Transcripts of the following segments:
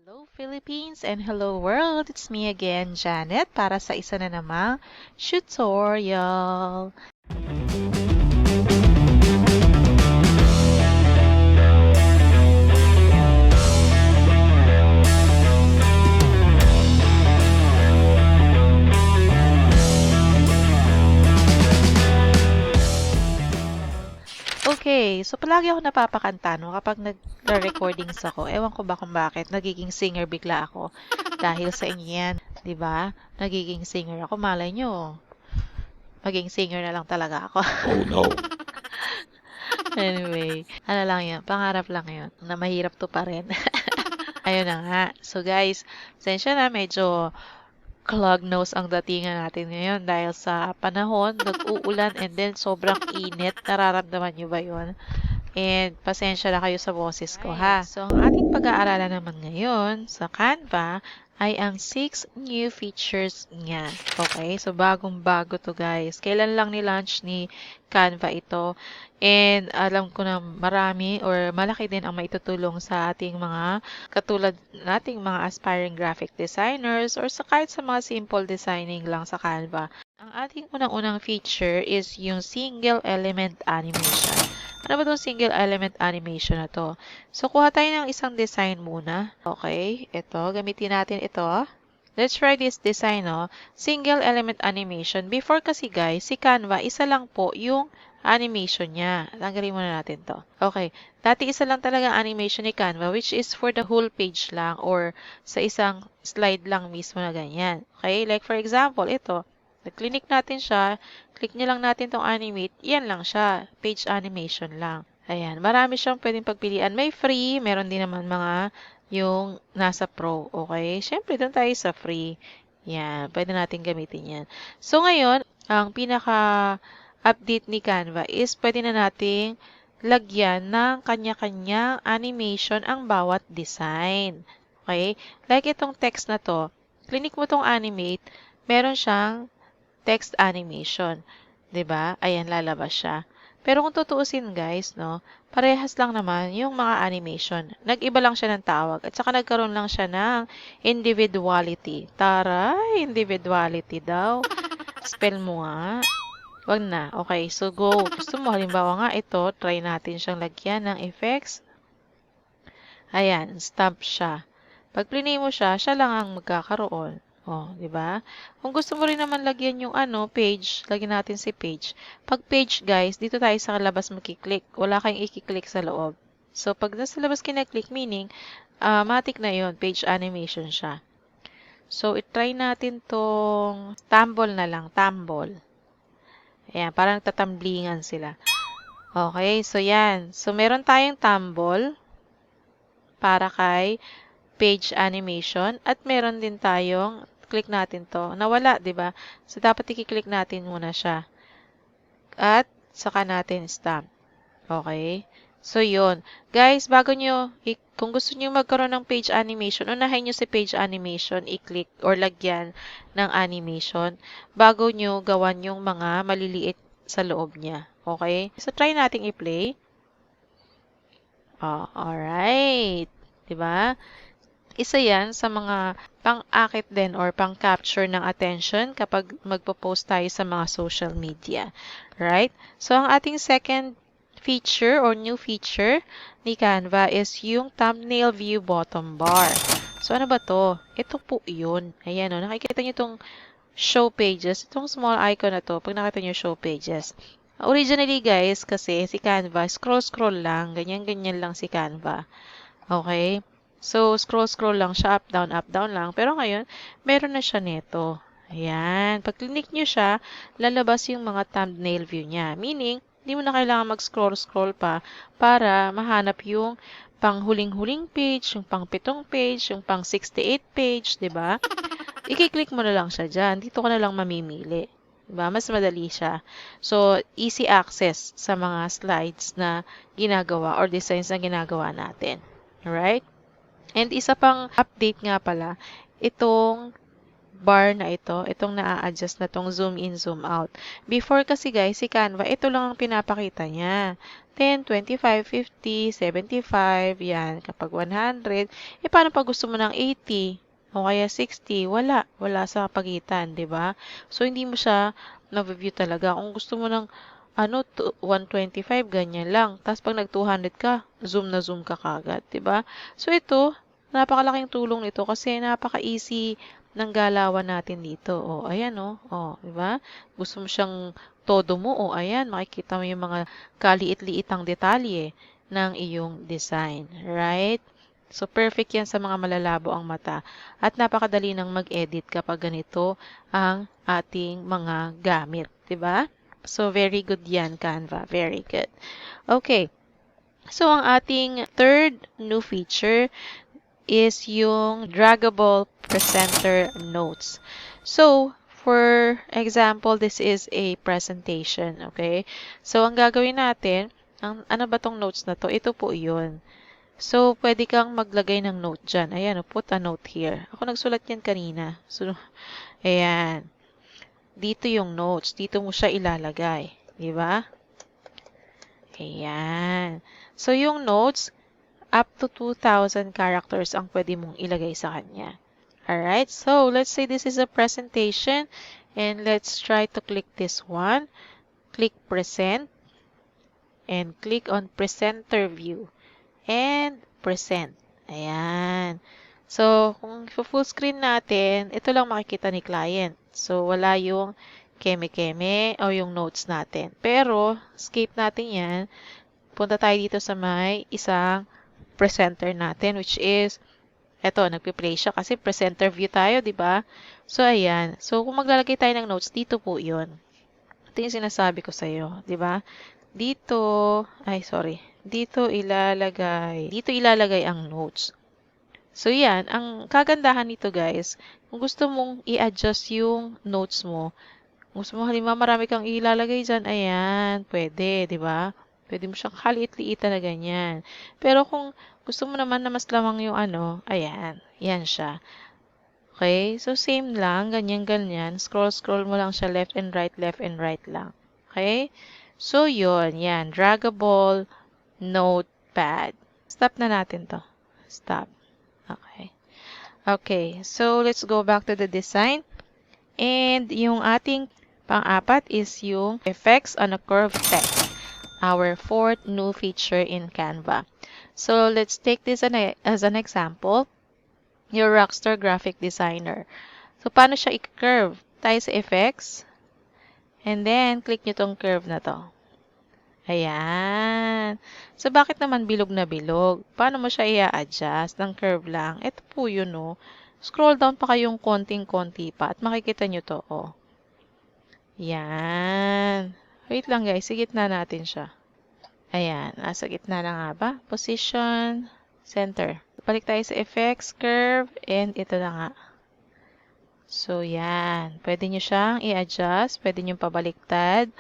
Hello Philippines and hello world! It's me again, Janet, para sa isa na namang tutorial. Okay, so palagi ako napapakanta no kapag nag-recordings ako. Ewan ko ba kung bakit nagiging singer bigla ako. Dahil sa inyo yan, 'di ba? Nagiging singer ako, malay nyo. Maging singer na lang talaga ako. Oh no. Anyway, ano lang yan, pangarap lang yun, na mahirap to pa rin. Ayun na nga. So guys, pasensya na, medyo clog nose ang datingan natin ngayon dahil sa panahon, nag-uulan and then sobrang init. Nararamdaman nyo ba yun? And pasensya na kayo sa boses ko ha. So ang ating pag-aaralan naman ngayon sa Canva ay ang 6 new features niya. Okay? So bagong-bago to guys. Kailan lang ni-launch ni Canva ito. And alam ko na marami or malaki din ang maitutulong sa ating mga katulad nating mga aspiring graphic designers or sa kahit sa mga simple designing lang sa Canva. Ang ating unang-unang feature is yung single element animation. Ano ba itong single element animation na to? So, kuha tayo ng isang design muna. Okay, ito. Gamitin natin ito. Let's try this design, no? Single element animation. Before kasi guys, si Canva, isa lang po yung animation niya. Tanggalin muna natin to. Okay, dati isa lang talaga animation ni Canva which is for the whole page lang or sa isang slide lang mismo na ganyan. Okay, like for example, ito. Nag-click natin siya, click nyo lang natin tong animate, yan lang siya, page animation lang. Ayan, marami siyang pwedeng pagpilian. May free, meron din naman mga yung nasa pro, okay? Siyempre, doon tayo sa free. Yan, pwede natin gamitin yan. So, ngayon, ang pinaka-update ni Canva is pwede na nating lagyan ng kanya-kanyang animation ang bawat design. Okay? Like itong text na to, click mo tong animate, meron siyang text animation. 'Di ba? Ayan, lalabas siya. Pero kung tutuusin guys, no, parehas lang naman yung mga animation. Nag-iba lang siya ng tawag at saka nagkaroon lang siya ng individuality. Taray, individuality daw. Spell mo nga. Wag na. Okay, so go. Gusto mo, halimbawa nga ito, try natin siyang lagyan ng effects. Ayan, stamp siya. Pag plinay mo siya, siya lang ang magkakaroon. Oh, 'di ba? Kung gusto mo rin naman lagyan yung page, lagyan natin si page. Pag page, guys, dito tayo sa labas makiklik. Wala kayong ikiklik sa loob. So, pag nasa labas kinaklik, meaning, matik na yon, page animation siya. So, itry natin tong tumble na lang, tumble. Ayan, parang tatamblingan sila. Okay, so yan. So, meron tayong tumble para kay page animation at meron din tayong click natin to. Nawala, 'di ba? So dapat i-click natin muna siya. At saka natin stamp. Okay? So 'yun. Guys, bago nyo kung gusto niyo magkaroon ng page animation, unahin niyo si page animation, i-click or lagyan ng animation bago nyo gawan yung mga maliliit sa loob niya. Okay? So try nating i-play. Oh, alright. 'Di ba? Isa yan sa mga pang-akit din or pang-capture ng attention kapag magpo-post tayo sa mga social media. Right? So, ang ating second feature or new feature ni Canva is yung thumbnail view bottom bar. So, ano ba to? Ito po yun. Ayan o, nakikita nyo itong show pages. Itong small icon na to, pag nakita nyo show pages. Originally guys, kasi si Canva, scroll-scroll lang. Ganyan-ganyan lang si Canva. Okay? So, scroll lang siya, up, down lang. Pero ngayon, meron na siya nito. Ayan. Pag click nyo siya, lalabas yung mga thumbnail view niya. Meaning, hindi mo na kailangan mag-scroll pa para mahanap yung pang huling-huling page, yung pang 7 page, yung pang 68 page, 'di ba? I-click mo na lang siya dyan. Dito ka na lang mamimili. Diba? Mas madali siya. So, easy access sa mga slides na ginagawa or designs na ginagawa natin. Alright? And isa pang update nga pala, itong bar na ito, itong na-adjust na tong zoom in, zoom out. Before kasi guys, si Canva, ito lang ang pinapakita niya. 10, 25, 50, 75, yan. Kapag 100, paano pag gusto mo ng 80? O kaya 60, wala. Wala sa pagitan, di ba? So, hindi mo siya na-view talaga. Kung gusto mo ng 125, ganyan lang. Tapos pag nag-200 ka, zoom na zoom ka kagad, di ba? So, ito, napakalaking tulong nito kasi napaka-easy ng galawan natin dito. O, ayan o. O, di ba? Gusto mo siyang todo mo. O, ayan, makikita mo yung mga kaliit-liitang detalye ng iyong design. Right? So, perfect yan sa mga malalabo ang mata. At napakadali nang mag-edit kapag ganito ang ating mga gamit. Di ba? So, very good yan, Canva. Very good. Okay. So, ang ating third new feature is yung draggable presenter notes. So, for example, this is a presentation, okay? So, ang gagawin natin, ano ba tong notes na to? Ito po yun. So, pwede kang maglagay ng note dyan. Ayan, put a note here. Ako nagsulat yan kanina. So, ayan. Dito yung notes. Dito mo siya ilalagay. Diba? Ayan. So, yung notes, up to 2,000 characters ang pwede mong ilagay sa kanya. Alright, so let's say this is a presentation and let's try to click this one. Click present and click on presenter view and present. Ayan. So, kung full screen natin, ito lang makikita ni client. So, wala yung keme-keme o yung notes natin. Pero, escape natin yan. Punta tayo dito sa may isang presenter natin, which is, eto, nagpi-play siya kasi presenter view tayo, di ba? So, ayan. So, kung maglalagay tayo ng notes, dito po yun. Ito yung sinasabi ko sa'yo, di ba? Dito ilalagay ang notes. So, yan. Ang kagandahan nito, guys, kung gusto mong i-adjust yung notes mo, gusto mo, halimbawa, marami kang ilalagay dyan, ayan, pwede, di ba? Pwede mo siyang kaliit-liitan na ganyan. Pero kung gusto mo naman na mas lamang yung ayan, yan siya. Okay? So, same lang, ganyan-ganyan. Scroll mo lang siya left and right lang. Okay? So, yun, yan. Draggable notepad. Stop na natin to. Stop. Okay. Okay, so let's go back to the design. And yung ating pang-apat is yung effects on a curved text. Our fourth new feature in Canva. So, let's take this as an example. Your rockstar graphic designer. So, paano siya i-curve? Tayo sa effects. And then, click nyo tong curve na to. Ayan. So, bakit naman bilog na bilog? Paano mo siya i-adjust? Ng curve lang. Ito po yun, no? Scroll down pa kayong konting-konti pa at makikita nyo to, oh. Yan. Wait lang guys, sa gitna natin siya. Ayan, nasa gitna na nga ba? Position, center. Balik tayo sa effects, curve, and ito na nga. So, yan. Pwede nyo siyang i-adjust. Pwede nyo pabaliktad.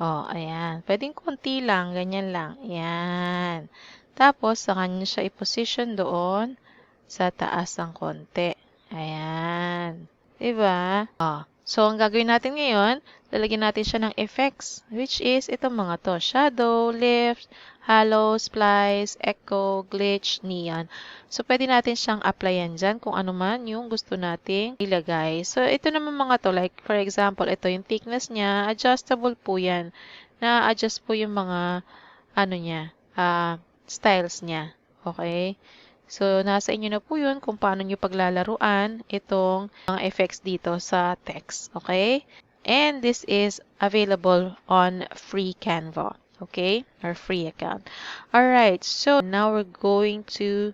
O, ayan. Pwedeng konti lang, ganyan lang. Ayan. Tapos, saka nyo siya i-position doon sa taas ng konti. Ayan. Diba? O. So, ang gagawin natin ngayon, lalagyan natin siya ng effects, which is itong mga to. Shadow, lift, halo, splice, echo, glitch, neon. So, pwede natin siyang applyan dyan kung ano man yung gusto nating ilagay. So, ito naman mga to, like for example, ito yung thickness niya, adjustable po yan. Na-adjust po yung mga, styles niya. Okay? So, nasa inyo na po yun kung paano nyo paglalaruan itong mga effects dito sa text. Okay? And this is available on free Canva. Okay? Or free account. Alright, so now we're going to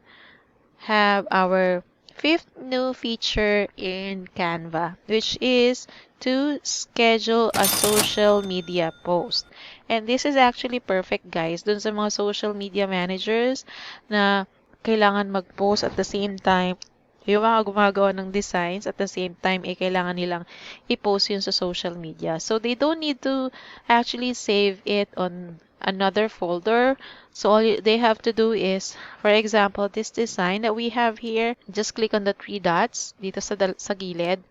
have our fifth new feature in Canva, which is to schedule a social media post. And this is actually perfect, guys, dun sa mga social media managers na kailangan mag-post at the same time, yung mga gumagawa ng designs at the same time, kailangan nilang i-post yun sa social media. So, they don't need to actually save it on another folder. So, all they have to do is, for example, this design that we have here, just click on the three dots dito sa gilid.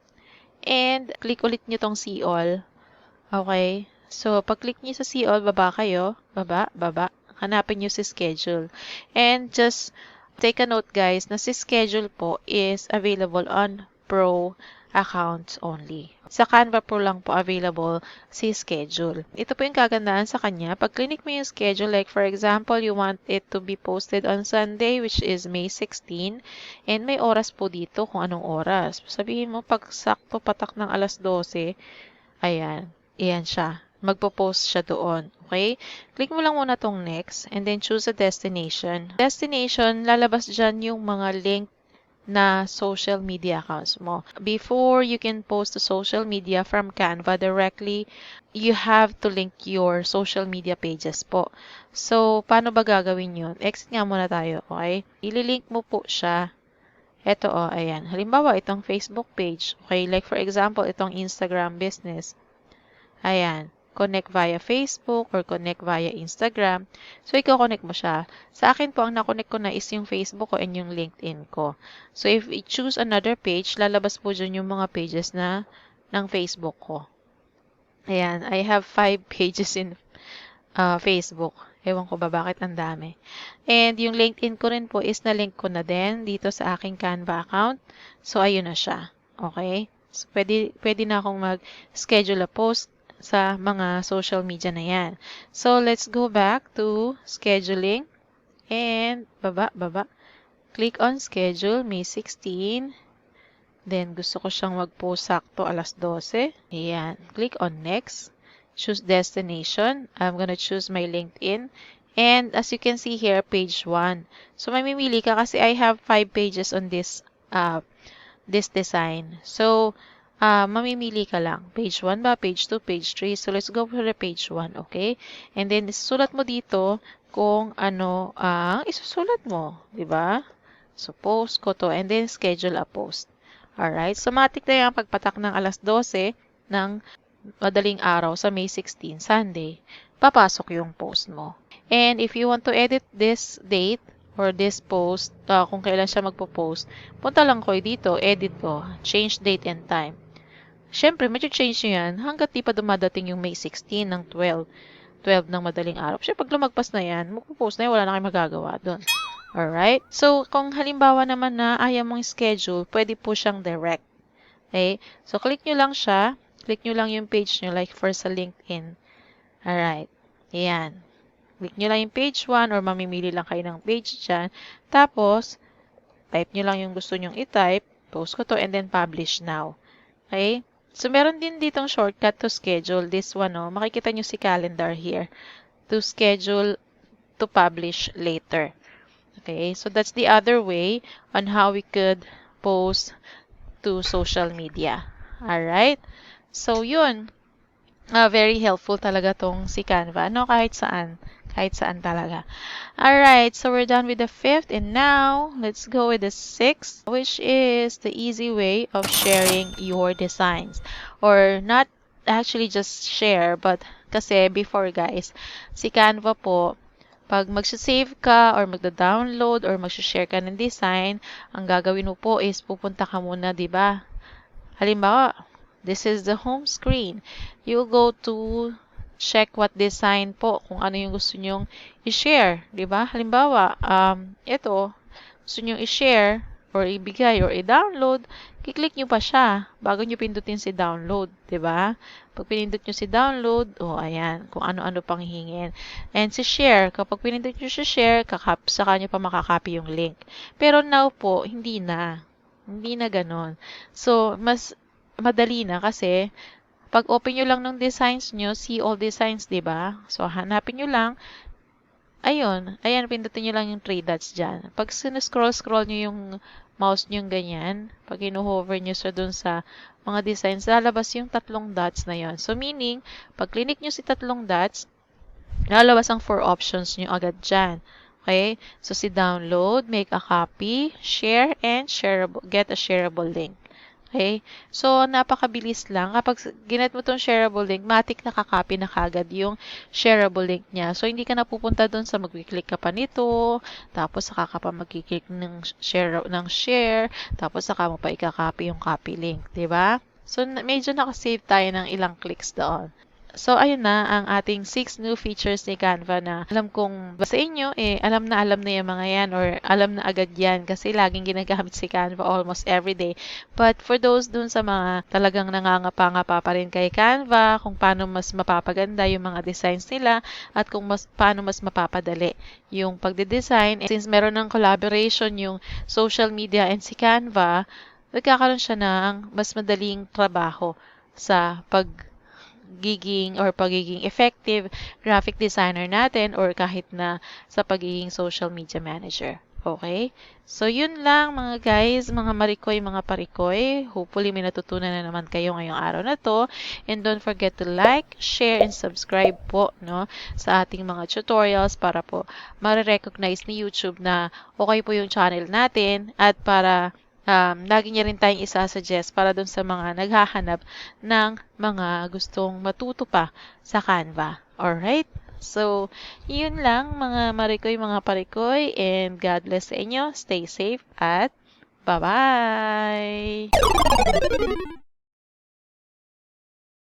And click ulit nyo tong see all. Okay? So, pag-click nyo sa see all, baba kayo. Baba, baba. Hanapin nyo si schedule. And just take a note guys na si schedule po is available on Pro accounts only. Sa Canva Pro lang po available si schedule. Ito po yung kagandahan sa kanya. Pag click mo yung schedule, like for example, you want it to be posted on Sunday, which is May 16, and may oras po dito kung anong oras. Sabihin mo, pag sakto patak ng alas 12, ayan, iyan siya. Magpo-post siya doon. Okay? Click mo lang muna tong next and then choose a destination. Destination, lalabas dyan yung mga link na social media accounts mo. Before you can post to social media from Canva directly, you have to link your social media pages po. So, paano ba gagawin yun? Exit nga muna tayo, okay? Ililink mo po siya. Ito, ayan. Halimbawa, itong Facebook page. Okay, like for example, itong Instagram business. Ayan. Connect via Facebook or connect via Instagram. So, i-connect mo siya. Sa akin po, ang na-connect ko na is yung Facebook ko and yung LinkedIn ko. So, if I choose another page, lalabas po dyan yung mga pages na ng Facebook ko. Ayan. I have 5 pages in Facebook. Ewan ko ba bakit ang dami. And yung LinkedIn ko rin po is na-link ko na din dito sa aking Canva account. So, ayun na siya. Okay? So, pwede na akong mag-schedule a post sa mga social media na yan. So, let's go back to scheduling. And, baba. Click on schedule, May 16. Then, gusto ko siyang mag-post sakto alas 12. Ayan. Click on next. Choose destination. I'm gonna choose my LinkedIn. And, as you can see here, page 1. So, mamimili ka kasi I have 5 pages on this design. So, mamimili ka lang. Page 1 ba? Page 2? Page 3? So, let's go for the page 1, okay? And then, isusulat mo dito kung ano ang isusulat mo. Diba? So, post ko to and then schedule a post. Alright? So, matik na yung pagpatak ng alas 12 ng madaling araw sa May 16, Sunday. Papasok yung post mo. And if you want to edit this date, or this post, kung kailan siya magpo-post, punta lang ko dito, edit ko, change date and time. Siyempre, change nyo yan hanggat di pa dumadating yung May 16 ng 12 ng madaling araw. Siyempre, pag lumagpas na yan, magpo-post na yan, wala na kayo magagawa doon. Alright? So, kung halimbawa naman na ayaw mong schedule, pwede po siyang direct. Okay? So, click nyo lang siya. Click nyo lang yung page nyo, like for sa LinkedIn. Alright. Ayan. Click nyo lang yung page 1 or mamimili lang kayo ng page dyan. Tapos, type nyo lang yung gusto nyong i-type. Post ko to and then publish now. Okay? So, meron din ditong shortcut to schedule. This one, makikita nyo si calendar here. To schedule to publish later. Okay? So, that's the other way on how we could post to social media. Alright? So, yun. Very helpful talaga tong si Canva. Kahit saan. Kahit saan talaga. Alright, so we're done with the 5th. And now, let's go with the 6th, which is the easy way of sharing your designs. Or not actually just share, but kasi before guys, si Canva po, pag magsasave ka or magda-download or magsashare ka ng design, ang gagawin mo po is pupunta ka muna, di ba? Halimbawa, this is the home screen. You go to check what design po, kung ano yung gusto nyong i-share, di ba? Halimbawa, ito, gusto nyong i-share or ibigay or i-download, kiklik nyo pa siya bago nyo pindutin si download, di ba? Pag pinindot nyo si download, ayan, kung ano-ano pang hihingin. And si share, kapag pinindot nyo si share, saka nyo pa makakopy yung link. Pero now po, hindi na. Hindi na ganon. So, mas madali na kasi pag open nyo lang ng designs nyo, see all designs, di ba? So, hanapin nyo lang. Ayun. Ayan, pindutin nyo lang yung 3 dots dyan. Pag scroll nyo yung mouse nyo ganyan, pag ino-hover nyo dun sa mga designs, lalabas yung 3 dots na yon. So, meaning, pag click nyo si 3 dots, lalabas ang 4 options nyo agad dyan. Okay? So, si download, make a copy, share, and get a shareable link. Okay? So, napakabilis lang. Kapag ginet mo tong shareable link, matik nakakopy na kagad yung shareable link niya. So, hindi ka na pupunta dun sa mag-click ka pa nito, tapos saka ka pa mag-click ng share, tapos saka mo pa i-copy yung copy link. Diba? So, medyo nakasave tayo ng ilang clicks doon. So, ayun na ang ating 6 new features ni Canva na alam kong sa inyo, alam na yung mga yan or alam na agad yan kasi laging ginagamit si Canva almost every day. But for those dun sa mga talagang nangangapa-ngapa pa rin kay Canva, kung paano mas mapapaganda yung mga designs nila at kung paano mas mapapadali yung pagde-design. And since meron ng collaboration yung social media and si Canva, nagkakaroon siya ng mas madaling trabaho sa pagiging effective graphic designer natin or kahit na sa pagiging social media manager. Okay? So, yun lang mga guys, mga marikoy, mga parikoy. Hopefully, may natutunan na naman kayo ngayong araw na to. And don't forget to like, share, and subscribe po no, sa ating mga tutorials para po ma-recognize ni YouTube na okay po yung channel natin at para lagi niya rin tayong isa-suggest para dun sa mga naghahanap ng mga gustong matuto pa sa Canva. Alright? So, yun lang mga marikoy, mga parikoy, and God bless sa inyo. Stay safe at bye-bye!